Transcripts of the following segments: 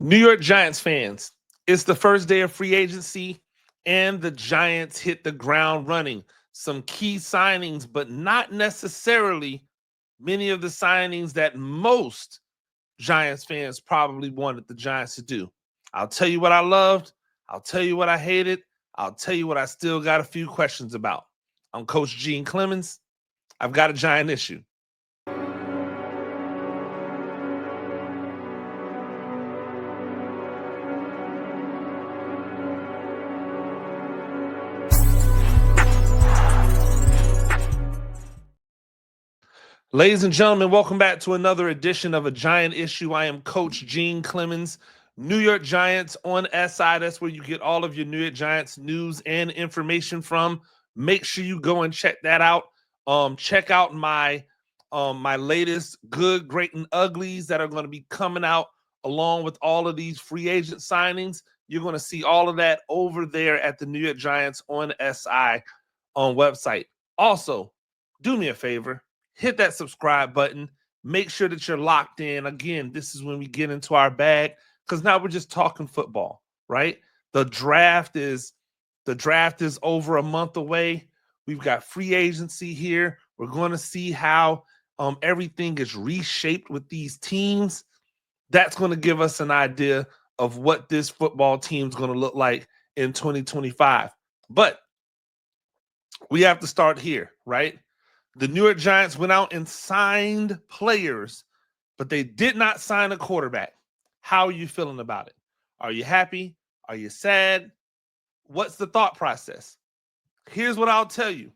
New York Giants fans, it's the first day of free agency, and the Giants hit the ground running. Some key signings, but not necessarily many of the signings that most Giants fans probably wanted the Giants to do. I'll tell you what I loved. I'll tell you what I hated. I'll tell you what I still got a few questions about. I'm Coach Gene Clemens. I've got a giant issue. Ladies and gentlemen, welcome back to another edition of A Giant Issue. I am Coach Gene Clemens, New York Giants on SI. That's where you get all of your New York Giants news and information from. Make sure you go and check that out. Check out my latest good, great, and uglies that are going to be coming out along with all of these free agent signings. You're going to see all of that over there at the New York Giants on SI website. Also, do me a favor. Hit that subscribe button. Make sure that you're locked in. Again, this is when we get into our bag because now we're just talking football, right? The draft is over a month away. We've got free agency here. We're going to see how everything is reshaped with these teams. That's going to give us an idea of what this football team is going to look like in 2025. But we have to start here, right? The New York Giants went out and signed players, but they did not sign a quarterback. How are you feeling about it? Are you happy? Are you sad? What's the thought process? Here's what I'll tell you.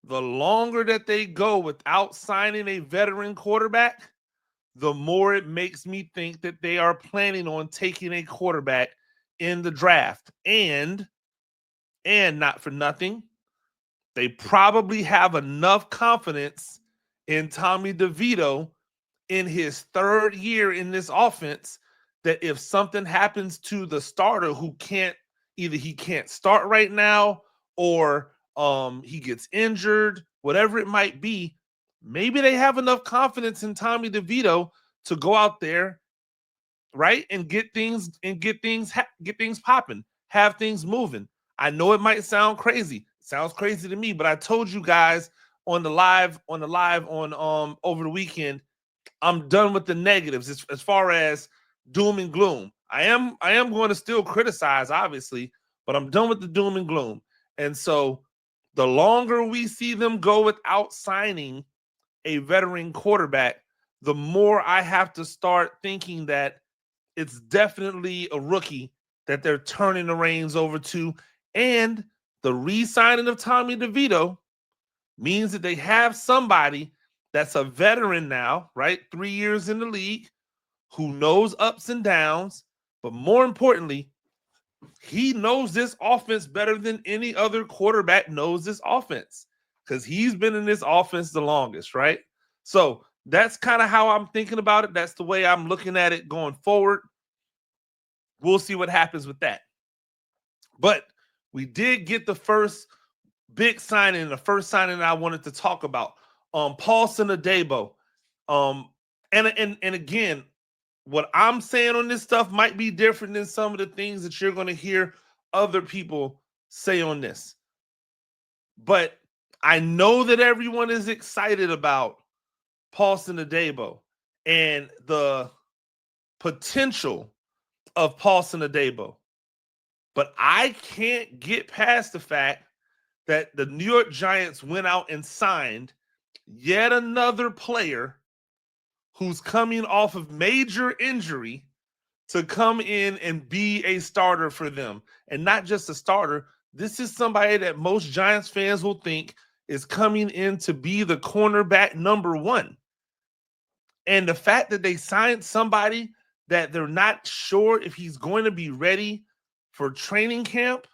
The longer that they go without signing a veteran quarterback, the more it makes me think that they are planning on taking a quarterback in the draft. And not for nothing, they probably have enough confidence in Tommy DeVito in his third year in this offense that if something happens to the starter who he can't start right now or he gets injured, whatever it might be, maybe they have enough confidence in Tommy DeVito to go out there, right, and get things popping, have things moving. I know it might sound crazy. Sounds crazy to me, but I told you guys on the live on over the weekend, I'm done with the negatives as far as doom and gloom. I am going to still criticize, obviously, but I'm done with the doom and gloom. And so the longer we see them go without signing a veteran quarterback, the more I have to start thinking that it's definitely a rookie that they're turning the reins over to. And the re-signing of Tommy DeVito means that they have somebody that's a veteran now, right? 3 years in the league, who knows ups and downs, but more importantly, he knows this offense better than any other quarterback knows this offense because he's been in this offense the longest, right? So that's kind of how I'm thinking about it. That's the way I'm looking at it going forward. We'll see what happens with that. But we did get the first big signing, the first signing I wanted to talk about. Paulson Adebo. And again, what I'm saying on this stuff might be different than some of the things that you're going to hear other people say on this. But I know that everyone is excited about Paulson Adebo and the potential of Paulson Adebo. But I can't get past the fact that the New York Giants went out and signed yet another player who's coming off of major injury to come in and be a starter for them. And not just a starter. This is somebody that most Giants fans will think is coming in to be the cornerback number one. And the fact that they signed somebody that they're not sure if he's going to be ready for training camp,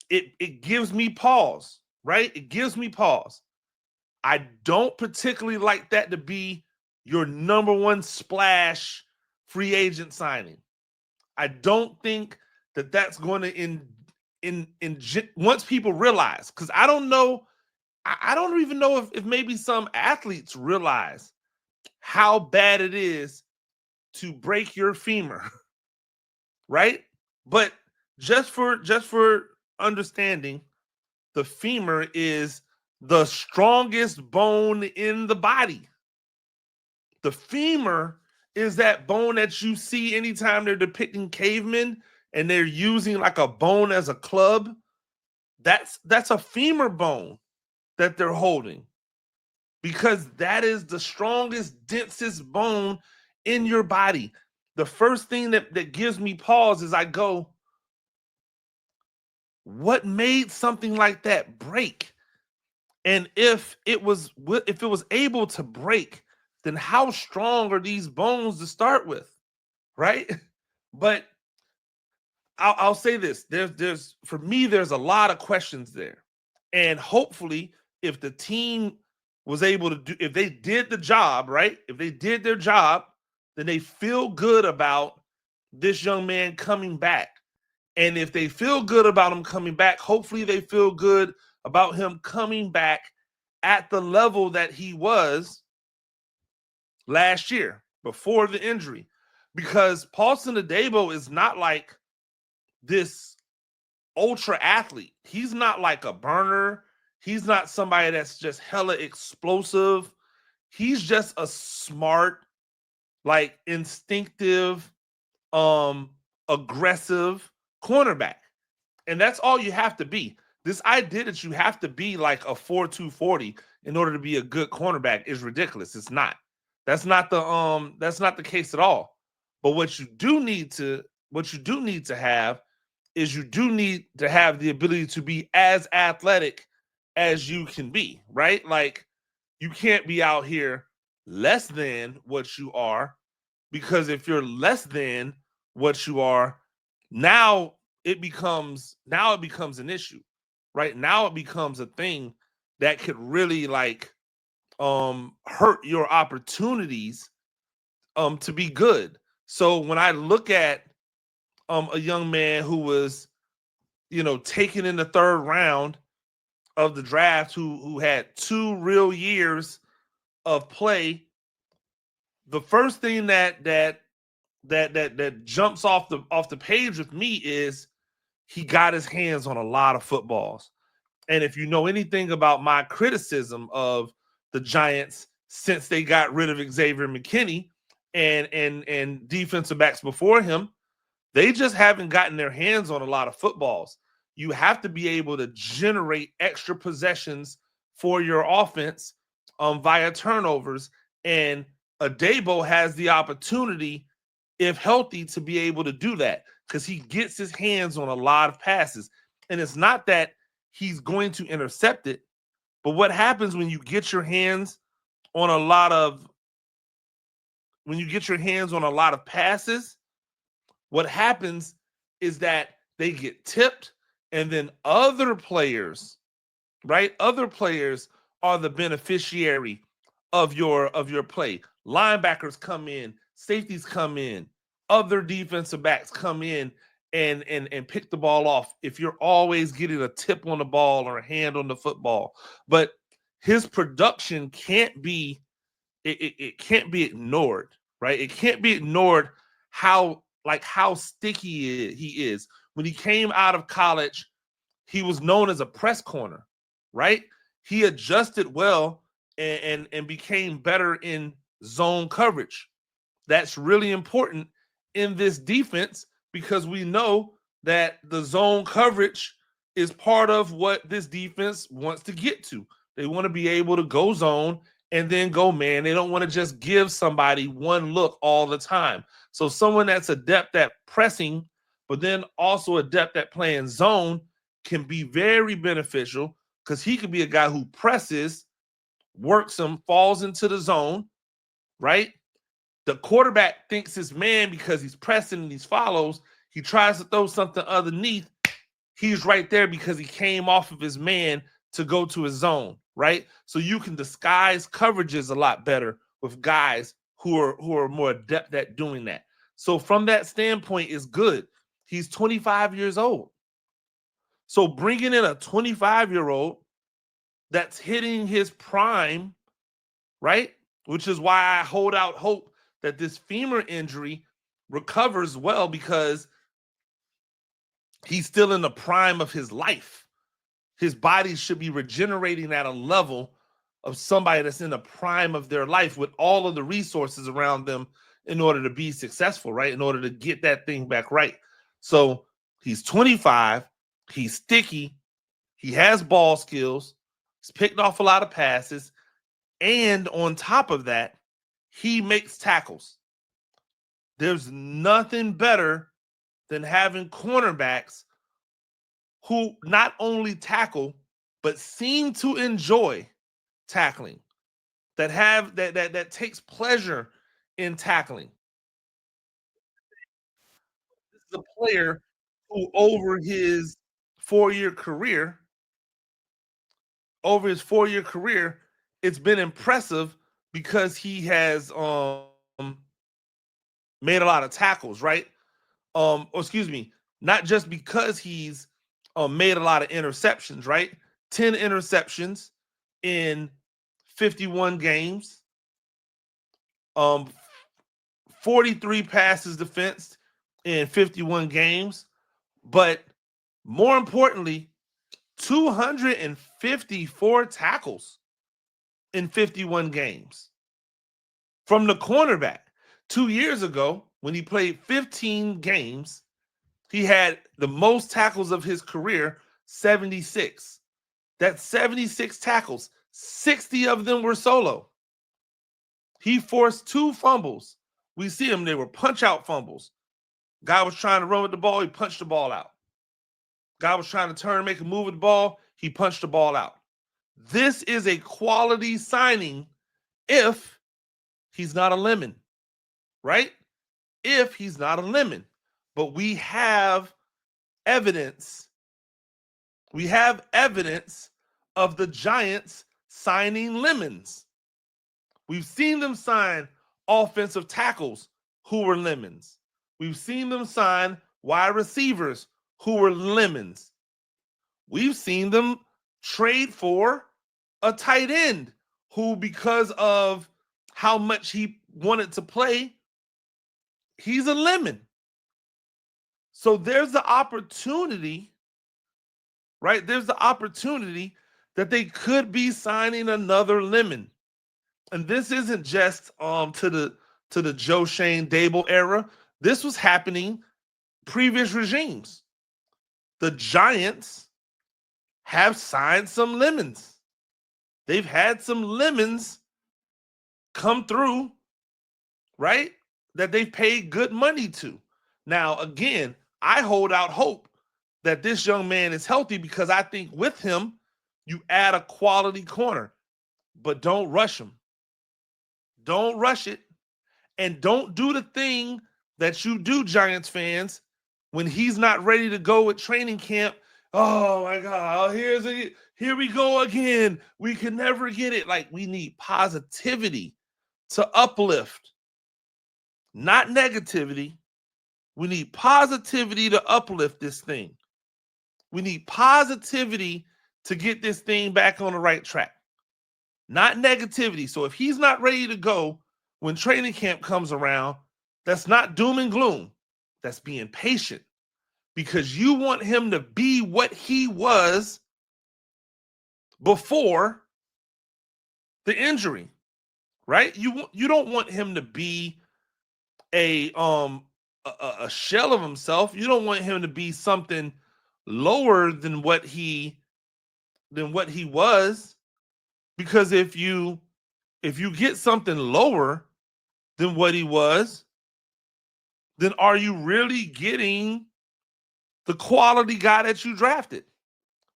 it gives me pause, right? It gives me pause. I don't particularly like that to be your number one splash free agent signing. I don't think that that's going to once people realize, because I don't know, I don't even know if maybe some athletes realize how bad it is to break your femur, right? But just for understanding, the femur is the strongest bone in the body. The femur is that bone that you see anytime they're depicting cavemen and they're using like a bone as a club. That's a femur bone that they're holding, because that is the strongest, densest bone in your body. The first thing that gives me pause is I go, what made something like that break? And if it was able to break, then how strong are these bones to start with, right? But I'll say this: there's for me, there's a lot of questions there, and hopefully, if the team was able to do, if they did the job right, if they did their job, then they feel good about this young man coming back. And if they feel good about him coming back, hopefully they feel good about him coming back at the level that he was last year before the injury. Because Paulson Adebo is not like this ultra athlete. He's not like a burner. He's not somebody that's just hella explosive. He's just a smart, like instinctive, aggressive cornerback. And that's all you have to be. This idea that you have to be like a 4.2 40 in order to be a good cornerback is ridiculous. It's not. That's not the case at all. But what you do need to have is you do need to have the ability to be as athletic as you can be, right? Like, you can't be out here less than what you are, because if you're less than what you are, now it becomes an issue, right? Now it becomes a thing that could really like hurt your opportunities to be good. So when I look at a young man who was, taken in the third round of the draft, who had 2 real years of play, the first thing that jumps off the page with me is he got his hands on a lot of footballs. And if you know anything about my criticism of the Giants since they got rid of Xavier McKinney and defensive backs before him, they just haven't gotten their hands on a lot of footballs. You have to be able to generate extra possessions for your offense via turnovers. And Adebo has the opportunity, if healthy, to be able to do that, because he gets his hands on a lot of passes. And it's not that he's going to intercept it, but what happens when you get your hands on a lot of passes, what happens is that they get tipped, and then other players, right? Other players are the beneficiary of your play. Linebackers come in, safeties come in, other defensive backs come in and pick the ball off if you're always getting a tip on the ball or a hand on the football. But his production can't be ignored, right? It can't be ignored how sticky he is. When he came out of college, he was known as a press corner, right? He adjusted well and became better in zone coverage. That's really important in this defense, because we know that the zone coverage is part of what this defense wants to get to. They want to be able to go zone and then go man. They don't want to just give somebody one look all the time. So someone that's adept at pressing, but then also adept at playing zone, can be very beneficial, because he could be a guy who presses, works him, falls into the zone, right? The quarterback thinks his man because he's pressing and he's follows. He tries to throw something underneath. He's right there because he came off of his man to go to his zone, right? So you can disguise coverages a lot better with guys who are more adept at doing that. So from that standpoint, is good. He's 25 years old. So bringing in a 25-year-old that's hitting his prime, right? Which is why I hold out hope that this femur injury recovers well because he's still in the prime of his life. His body should be regenerating at a level of somebody that's in the prime of their life with all of the resources around them in order to be successful, right? In order to get that thing back right. So he's 25, he's sticky, he has ball skills, he's picked off a lot of passes, and on top of that, he makes tackles. There's nothing better than having cornerbacks who not only tackle, but seem to enjoy tackling, that takes pleasure in tackling. This is a player who over his 4-year career, it's been impressive because he has made a lot of tackles, right? Excuse me, not just because he's made a lot of interceptions, right? 10 interceptions in 51 games, 43 passes defensed in 51 games, but more importantly, 254 tackles in 51 games from the cornerback. 2 years ago, when he played 15 games, he had the most tackles of his career, 76. That's 76 tackles. 60 of them were solo. He forced 2 fumbles. We see them, they were punch-out fumbles. Guy was trying to run with the ball, he punched the ball out. Guy was trying to turn, make a move with the ball, he punched the ball out. This is a quality signing if he's not a lemon, right? If he's not a lemon. But we have evidence. We have evidence of the Giants signing lemons. We've seen them sign offensive tackles who were lemons. We've seen them sign wide receivers who were lemons. We've seen them trade for a tight end who, because of how much he wanted to play, he's a lemon. So there's the opportunity, right? There's the opportunity that they could be signing another lemon. And this isn't just to the Joe Shane Dable era. This was happening previous regimes. The Giants have signed some lemons. They've had some lemons come through, right? That they've paid good money to. Now, again, I hold out hope that this young man is healthy because I think with him, you add a quality corner, but don't rush him. Don't rush it. And don't do the thing that you do, Giants fans, when he's not ready to go at training camp. Oh my God, here we go again. We can never get it. Like, we need positivity to uplift, not negativity. We need positivity to uplift this thing. We need positivity to get this thing back on the right track, not negativity. So if he's not ready to go when training camp comes around, that's not doom and gloom. That's being patient because you want him to be what he was before the injury, right? You don't want him to be a shell of himself. You don't want him to be something lower than what he was, because if you get something lower than what he was, then are you really getting the quality guy that you drafted?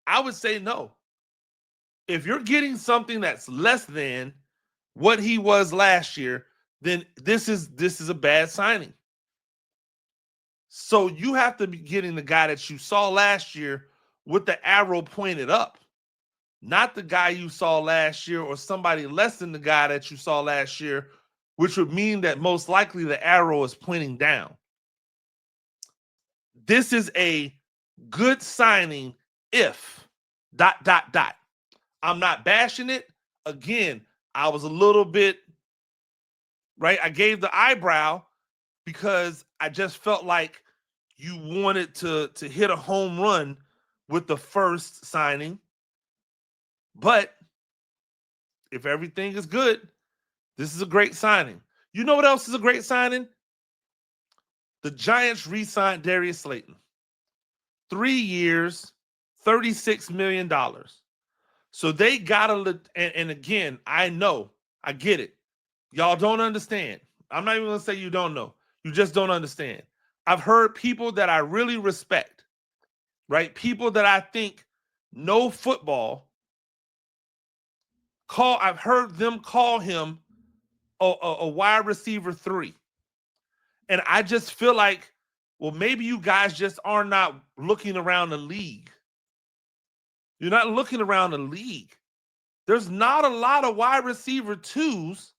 I would say no. If you're getting something that's less than what he was last year, then this is a bad signing. So you have to be getting the guy that you saw last year with the arrow pointed up, not the guy you saw last year or somebody less than the guy that you saw last year, which would mean that most likely the arrow is pointing down. This is a good signing if ... I'm not bashing it. Again, I was a little bit right? I gave the eyebrow because I just felt like you wanted to hit a home run with the first signing. But if everything is good, this is a great signing. You know what else is a great signing? The Giants re-signed Darius Slayton. 3 years, $36 million. So they gotta, and again, I know, I get it. Y'all don't understand. I'm not even gonna say you don't know. You just don't understand. I've heard people that I really respect, right? People that I think know football. I've heard them call him a wide receiver 3. And I just feel like, well, maybe you guys just are not looking around the league. You're not looking around the league. There's not a lot of wide receiver 2s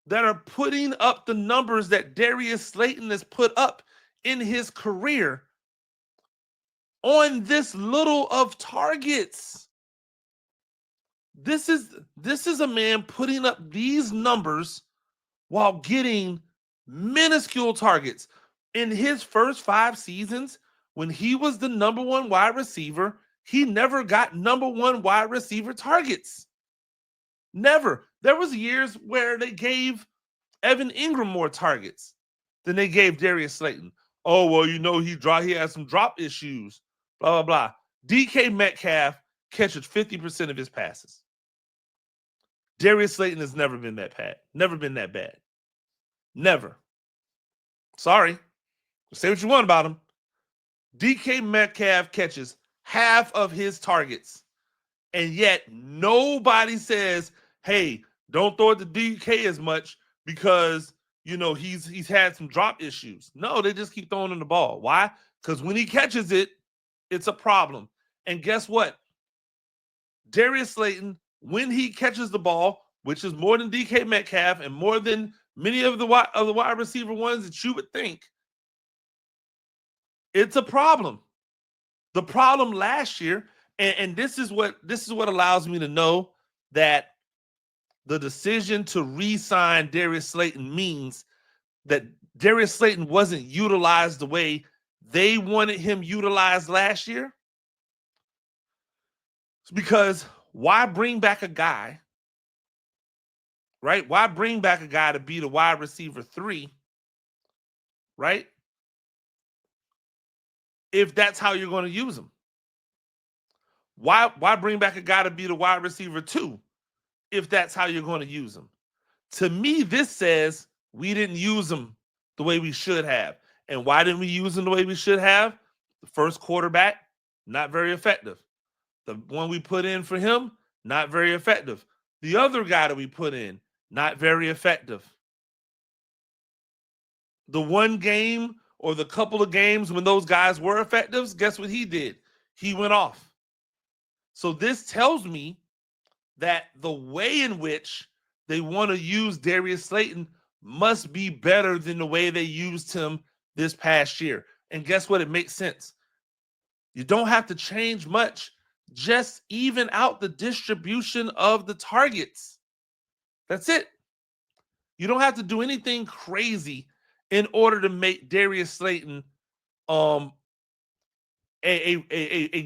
that are putting up the numbers that Darius Slayton has put up in his career on this little of targets. This is a man putting up these numbers while getting minuscule targets. In his first 5 seasons, when he was the number 1 wide receiver, he never got number 1 wide receiver targets. Never. There was years where they gave Evan Ingram more targets than they gave Darius Slayton. Oh, well, he had some drop issues, blah, blah, blah. DK Metcalf catches 50% of his passes. Darius Slayton has never been that bad. Never been that bad. Never. Sorry. Say what you want about him. DK Metcalf catches half of his targets. And yet nobody says, hey, don't throw it to DK as much because, he's had some drop issues. No, they just keep throwing him the ball. Why? Because when he catches it, it's a problem. And guess what? Darius Slayton, when he catches the ball, which is more than DK Metcalf and more than many of the wide receiver ones that you would think, it's a problem. The problem last year, and this is what allows me to know that the decision to re-sign Darius Slayton means that Darius Slayton wasn't utilized the way they wanted him utilized last year. It's because why bring back a guy, right? Why bring back a guy to be the wide receiver 3, right? If that's how you're going to use him. Why bring back a guy to be the wide receiver 2 if that's how you're going to use him? To me, this says we didn't use him the way we should have. And why didn't we use him the way we should have? The first quarterback, not very effective. The one we put in for him, not very effective. The other guy that we put in, not very effective. The one game or the couple of games when those guys were effective, guess what he did? He went off. So this tells me that the way in which they want to use Darius Slayton must be better than the way they used him this past year. And guess what? It makes sense. You don't have to change much. Just even out the distribution of the targets. That's it. You don't have to do anything crazy in order to make Darius Slayton a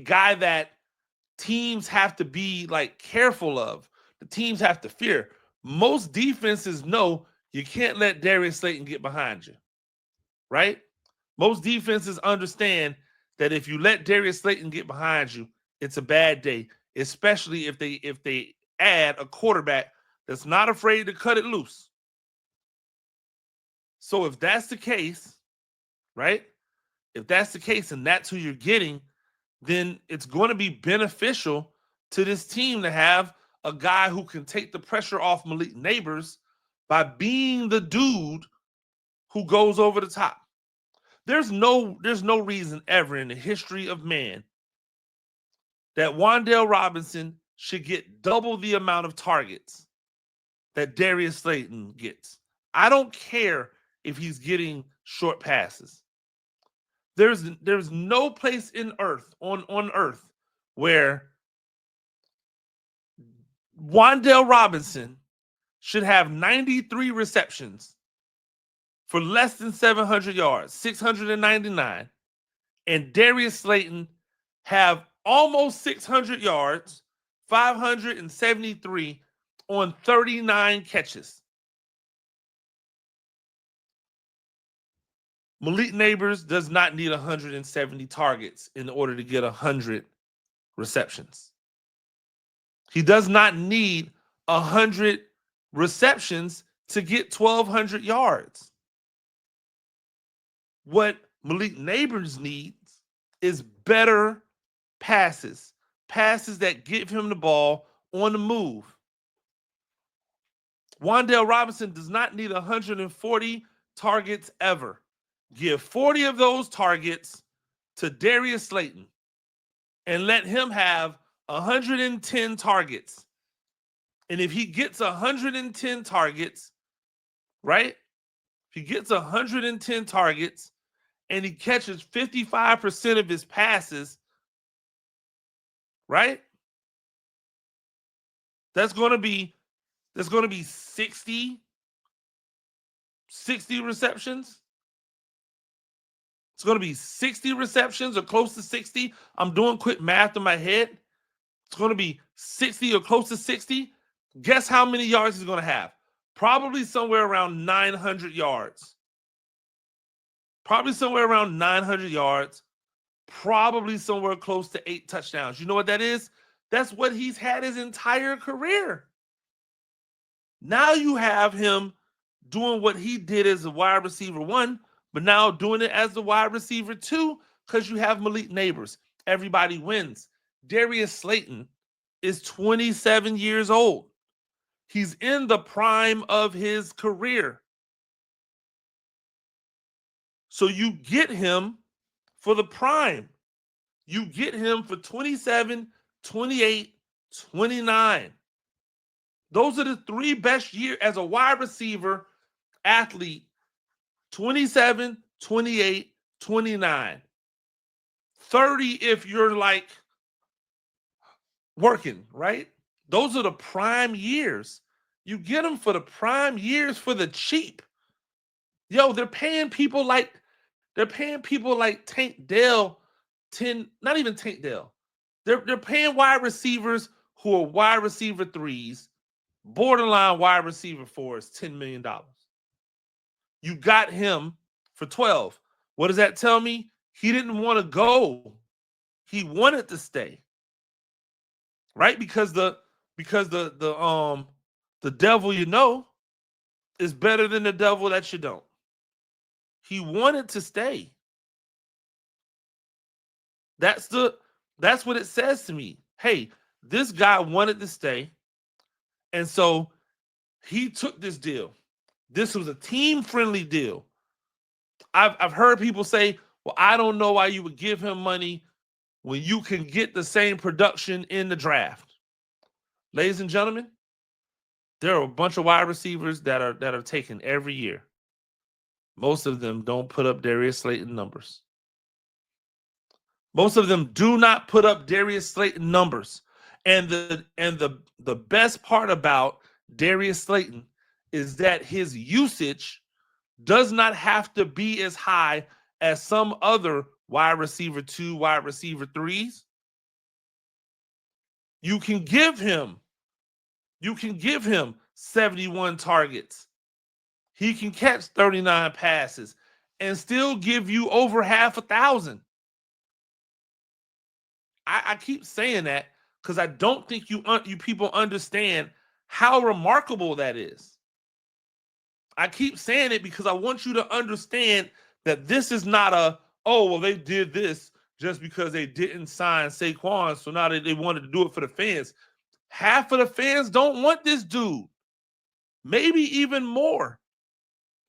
guy that teams have to be like careful of. The teams have to fear. Most defenses know you can't let Darius Slayton get behind you, right? Most defenses understand that if you let Darius Slayton get behind you, it's a bad day, especially if they add a quarterback that's not afraid to cut it loose. So if that's the case, right? If that's the case and that's who you're getting, then it's going to be beneficial to this team to have a guy who can take the pressure off Malik Neighbors by being the dude who goes over the top. There's no reason ever in the history of man that Wan'Dale Robinson should get double the amount of targets that Darius Slayton gets. I don't care if he's getting short passes. There's no place in earth on earth where Wan'Dale Robinson should have 93 receptions for less than 700 yards, 699, and Darius Slayton have almost 600 yards, 573 on 39 catches. Malik Neighbors does not need 170 targets in order to get 100 receptions. He does not need 100 receptions to get 1,200 yards. What Malik Neighbors needs is better passes that give him the ball on the move. Wan'Dale Robinson does not need 140 targets ever. Give 40 of those targets to Darius Slayton and let him have 110 targets. And if he gets 110 targets, right? If he gets 110 targets and he catches 55% of his passes, right? That's going to be 60 receptions. It's going to be 60 receptions or close to 60. I'm doing quick math in my head. It's going to be 60 or close to 60. Guess how many yards he's going to have? Probably somewhere around 900 yards. Probably somewhere around 900 yards. Probably somewhere close to 8 touchdowns. You know what that is? That's what he's had his entire career. Now you have him doing what he did as a wide receiver 1, but now doing it as the wide receiver 2 because you have Malik Neighbors. Everybody wins. Darius Slayton is 27 years old. He's in the prime of his career. So you get him for the prime. You get him for 27, 28, 29. Those are the 3 best years as a wide receiver athlete. 27, 28, 29. 30 if you're like working, right? Those are the prime years. You get them for the prime years for the cheap. Yo, they're paying people like Tank Dell 10, not even Tank Dell. They're paying wide receivers who are wide receiver 3s, borderline wide receiver 4s, $10 million. You got him for 12. What does that tell me? He didn't want to go. He wanted to stay. Right? Because the devil you know is better than the devil that you don't. He wanted to stay. That's what it says to me. Hey, this guy wanted to stay. And so he took this deal. This was a team-friendly deal. I've heard people say, well, I don't know why you would give him money when you can get the same production in the draft. Ladies and gentlemen, there are a bunch of wide receivers that are taken every year. Most of them don't put up Darius Slayton numbers. Most of them do not put up Darius Slayton numbers. And the best part about Darius Slayton is that his usage does not have to be as high as some other wide receiver 2, wide receiver 3s. You can give him 71 targets. He can catch 39 passes and still give you over 1,000. I keep saying that because I don't think you people understand how remarkable that is. I keep saying it because I want you to understand that this is not they did this just because they didn't sign Saquon, so now they wanted to do it for the fans. Half of the fans don't want this dude. Maybe even more.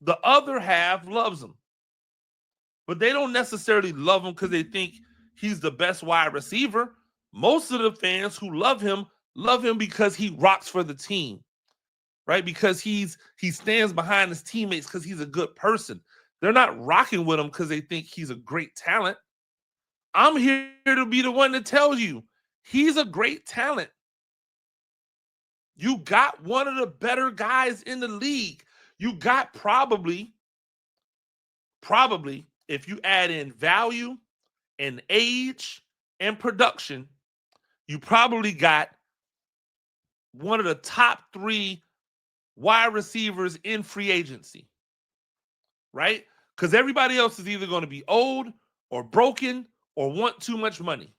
The other half loves him. But they don't necessarily love him because they think he's the best wide receiver. Most of the fans who love him because he rocks for the team, right? Because he stands behind his teammates because he's a good person. They're not rocking with him because they think he's a great talent. I'm here to be the one to tell you he's a great talent. You got one of the better guys in the league. You got probably, if you add in value and age and production, you probably got one of the top 3 wide receivers in free agency, right? Because everybody else is either going to be old or broken or want too much money.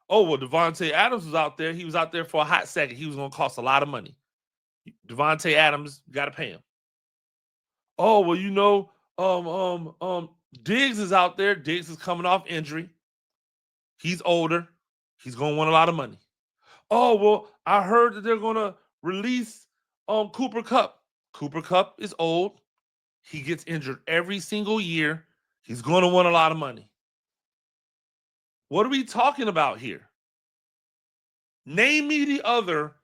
Oh, well, Devontae Adams was out there. He was out there for a hot second. He was going to cost a lot of money. Devontae Adams, got to pay him. Oh, well, Diggs is out there. Diggs is coming off injury. He's older. He's going to want a lot of money. Oh, well, I heard that they're going to release Cooper Kupp. Cooper Kupp is old. He gets injured every single year. He's going to want a lot of money. What are we talking about here? Name me the other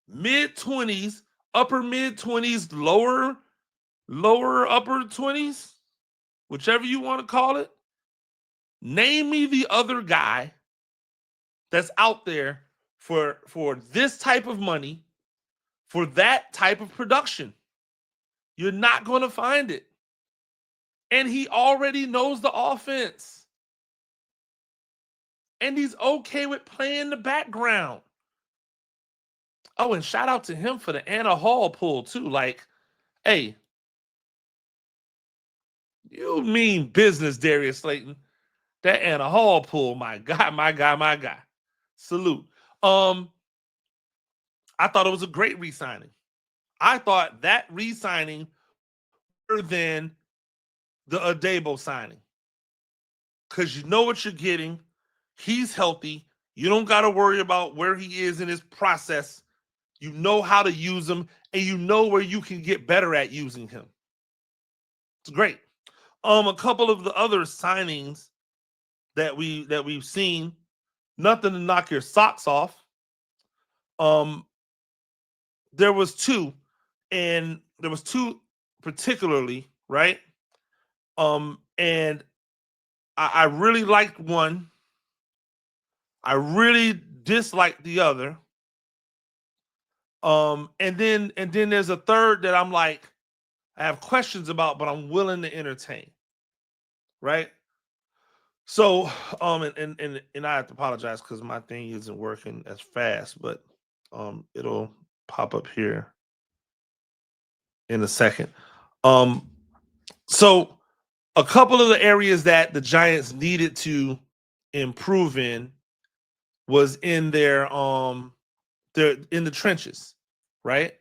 mid-20s, upper mid-20s, lower upper 20s, whichever you want to call it. Name me the other guy that's out there for this type of money, for that type of production. You're not going to find it. And he already knows the offense. And he's okay with playing the background. Oh, and shout out to him for the Anna Hall pull, too. Like, hey, you mean business, Darius Slayton. That Anna Hall pull, my guy. Salute. I thought it was a great re-signing. I thought that re-signing better than the Adebo signing. Because you know what you're getting. He's healthy. You don't got to worry about where he is in his process. You know how to use him, and you know where you can get better at using him. It's great. A couple of the other signings that we've seen, nothing to knock your socks off. There was two particularly, right? And I really liked one. I really disliked the other. And then there's a third that I'm like, I have questions about, but I'm willing to entertain. Right? So, and I have to apologize because my thing isn't working as fast, but it'll pop up here in a second. So a couple of the areas that the Giants needed to improve in was in they're in the trenches, right?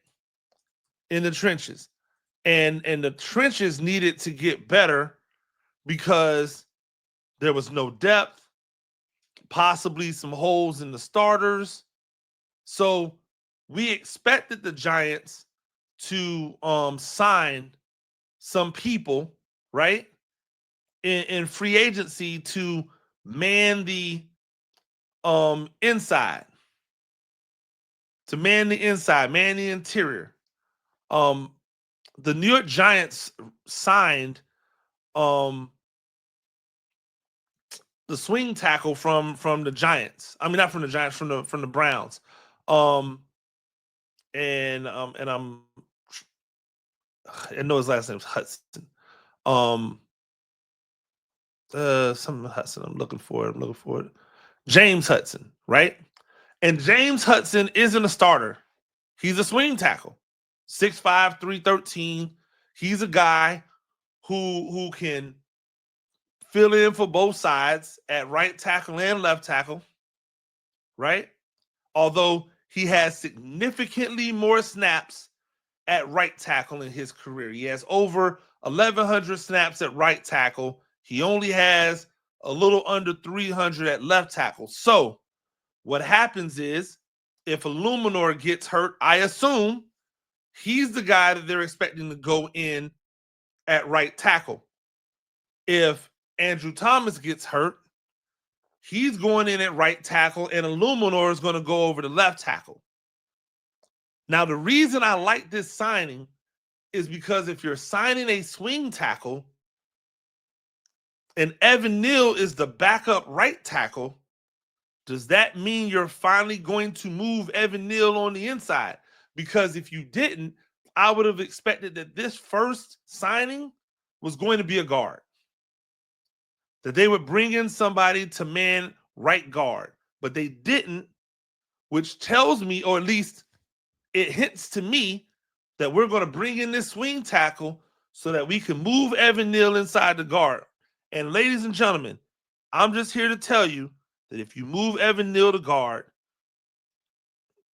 In the trenches. And the trenches needed to get better because there was no depth, possibly some holes in the starters. So we expected the Giants to sign some people, right, in free agency to man the inside, man the interior. The New York Giants signed the swing tackle from the Giants. I mean, not from the Giants, from the Browns. And I know his last name's Hudson. Something Hudson. I'm looking for it. James Hudson, right? And James Hudson isn't a starter. He's a swing tackle. 6'5", 313. He's a guy who can fill in for both sides at right tackle and left tackle, right? Although he has significantly more snaps at right tackle in his career. He has over 1,100 snaps at right tackle. He only has a little under 300 at left tackle. So what happens is if Illuminor gets hurt, I assume he's the guy that they're expecting to go in at right tackle. If Andrew Thomas gets hurt, he's going in at right tackle, and Illuminor is going to go over to left tackle. Now, the reason I like this signing is because if you're signing a swing tackle and Evan Neal is the backup right tackle, does that mean you're finally going to move Evan Neal on the inside? Because if you didn't, I would have expected that this first signing was going to be a guard. That they would bring in somebody to man right guard. But they didn't, which tells me, or at least it hints to me, that we're going to bring in this swing tackle so that we can move Evan Neal inside the guard. And ladies and gentlemen, I'm just here to tell you that if you move Evan Neal to guard,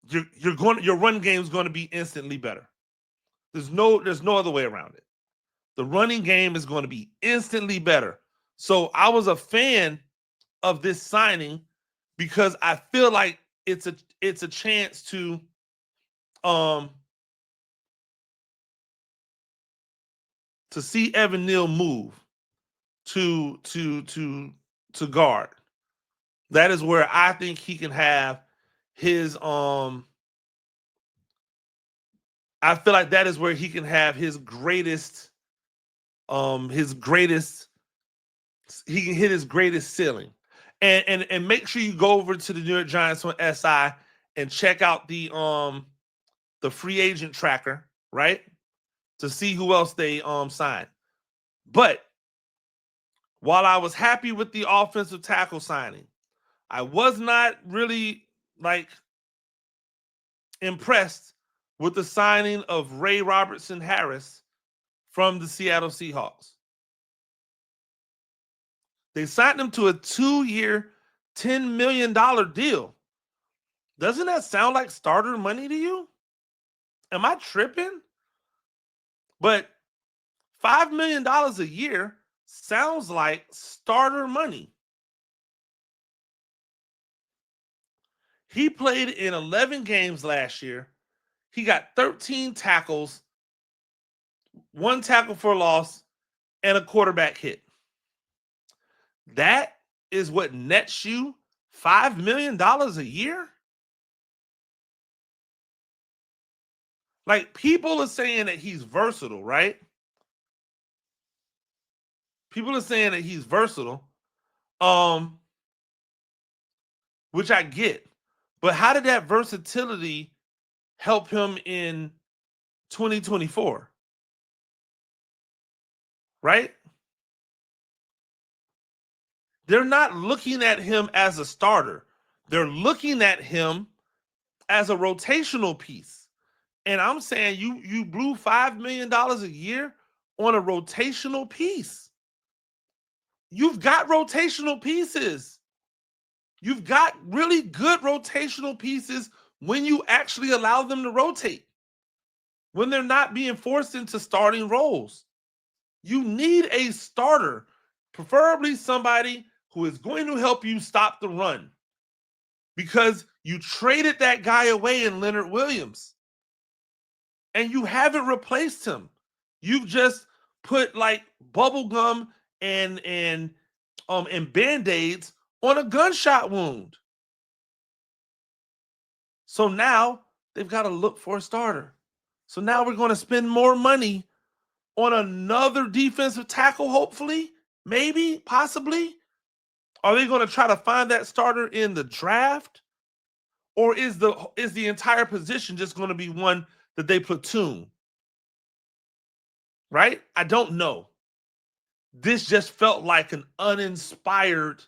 your run game is going to be instantly better. There's no other way around it. The running game is going to be instantly better. So I was a fan of this signing because I feel like it's a chance to see Evan Neal move to guard. That is where I think he can have his I feel like that is where he can have his greatest he can hit his greatest ceiling. And make sure you go over to the New York Giants on SI and check out the free agent tracker, right? To see who else they signed. But while I was happy with the offensive tackle signing, I was not really impressed with the signing of Ray Robertson Harris from the Seattle Seahawks. They signed him to a 2-year, $10 million deal. Doesn't that sound like starter money to you? Am I tripping? But $5 million a year sounds like starter money. He played in 11 games last year. He got 13 tackles, 1 tackle for loss, and a quarterback hit. That is what nets you $5 million a year? Like, people are saying that he's versatile, right? People are saying that he's versatile, which I get. But how did that versatility help him in 2024? Right? They're not looking at him as a starter. They're looking at him as a rotational piece. And I'm saying you blew $5 million a year on a rotational piece. You've got rotational pieces. You've got really good rotational pieces when you actually allow them to rotate, when they're not being forced into starting roles. You need a starter, preferably somebody who is going to help you stop the run, because you traded that guy away in Leonard Williams and you haven't replaced him. You've just put like bubble gum and Band-Aids on a gunshot wound. So now they've got to look for a starter. So now we're going to spend more money on another defensive tackle, hopefully, maybe, possibly. Are they going to try to find that starter in the draft? Or is the entire position just going to be one that they platoon? Right? I don't know. This just felt like an uninspired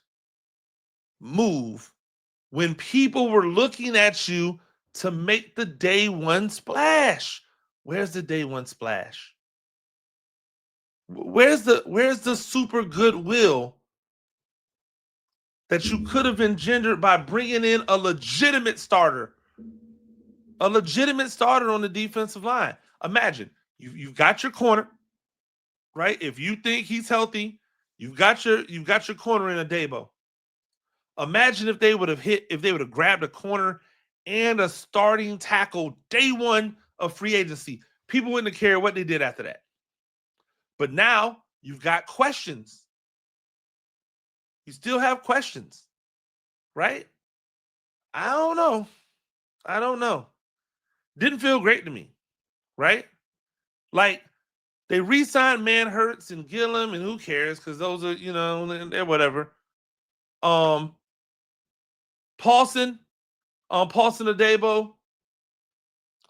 move when people were looking at you to make the day one splash. Where's the day one splash? Where's the super goodwill that you could have engendered by bringing in a legitimate starter on the defensive line? Imagine you've got your corner, right? If you think he's healthy, you've got your corner in Adebo. Imagine if they would have grabbed a corner and a starting tackle day one of free agency. People wouldn't have cared what they did after that. But now you've got questions. You still have questions, right? I don't know. Didn't feel great to me, right? Like, they re-signed Manhurts and Gillum, and who cares? Because those are, they're whatever. Paulson Adebo.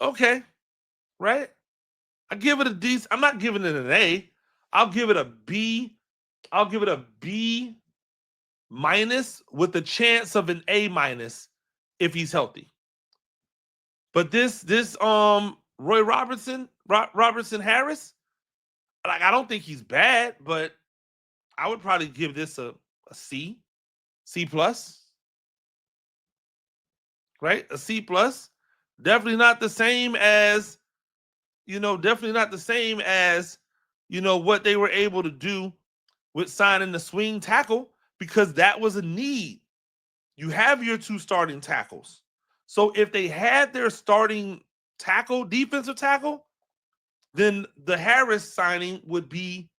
Okay, right? I give it a D. I'm not giving it an A. I'll give it a B. I'll give it a B minus with the chance of an A minus if he's healthy. But this Roy Robertson Harris, like I don't think he's bad, but I would probably give this a C plus, right? A C plus. Definitely not the same as, definitely not the same as, what they were able to do with signing the swing tackle, because that was a need. You have your two starting tackles. So if they had their starting tackle, defensive tackle, then the Harris signing would be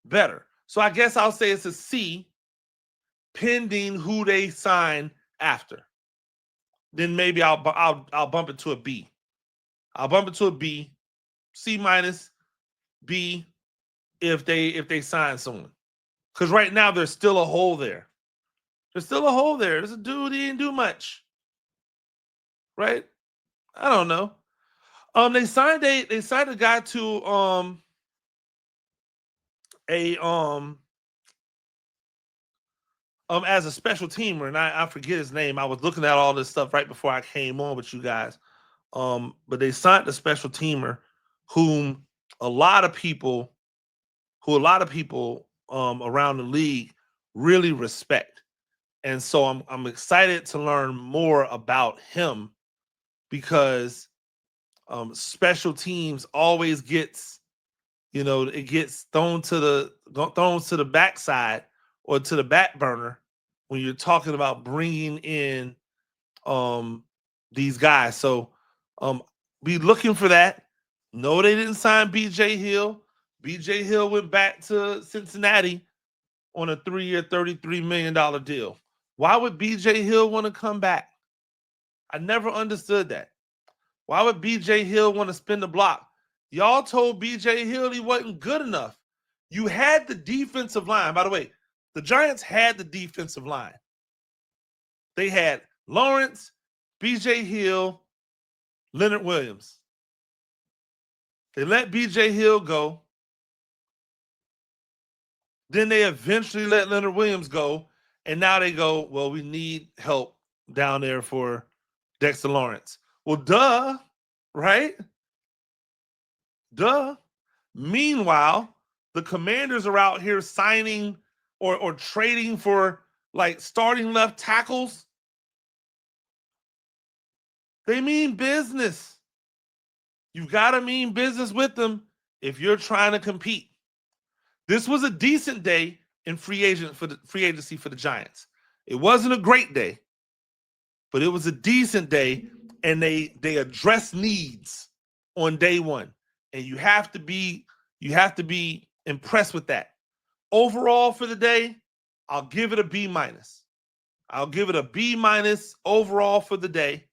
better. So I guess I'll say it's a C, pending who they sign after. Then maybe I'll bump it to a B. I'll bump it to a B, C minus, B if they sign someone. Because right now there's still a hole there. There's still a hole there. There's a dude, he didn't do much. Right? I don't know. They signed a guy to as a special teamer, and I forget his name. I was looking at all this stuff right before I came on with you guys. But they signed a special teamer whom a lot of people around the league really respect. And so I'm excited to learn more about him, because special teams always gets, it gets thrown to the backside or to the back burner when you're talking about bringing in these guys. So be looking for that. No, they didn't sign BJ Hill. BJ Hill went back to Cincinnati on a 3-year, $33 million deal. Why would BJ Hill want to come back? I never understood that. Why would BJ Hill want to spin the block? Y'all told BJ Hill he wasn't good enough. You had the defensive line. By the way, the Giants had the defensive line. They had Lawrence, BJ Hill, Leonard Williams. They let BJ Hill go. Then they eventually let Leonard Williams go. And now they go, well, we need help down there for Dexter Lawrence. Well, duh, right? Duh. Meanwhile, the Commanders are out here signing or trading for like starting left tackles. They mean business. You've got to mean business with them if you're trying to compete. This was a decent day in free agency for the Giants. It wasn't a great day, but it was a decent day, and they addressed needs on day one. And you have to be impressed with that. Overall for the day, I'll give it a B minus. I'll give it a B minus overall for the day.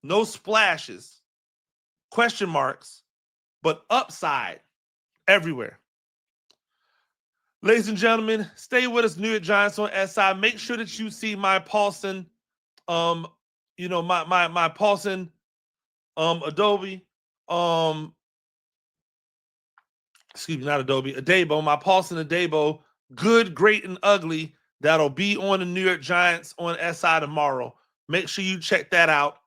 No splashes, question marks, but upside everywhere. Ladies and gentlemen, stay with us, New York Giants on SI. Make sure that you see my Paulson, my Paulson Adebo, Adebo, my Paulson Adebo, good, great, and ugly. That'll be on the New York Giants on SI tomorrow. Make sure you check that out.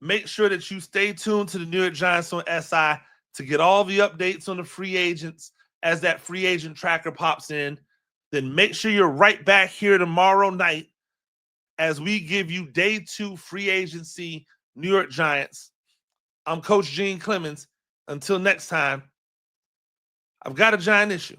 Make sure that you stay tuned to the New York Giants on SI to get all the updates on the free agents as that free agent tracker pops in. Then make sure you're right back here tomorrow night as we give you day 2 free agency New York Giants. I'm Coach Gene Clemens. Until next time, I've got a giant issue.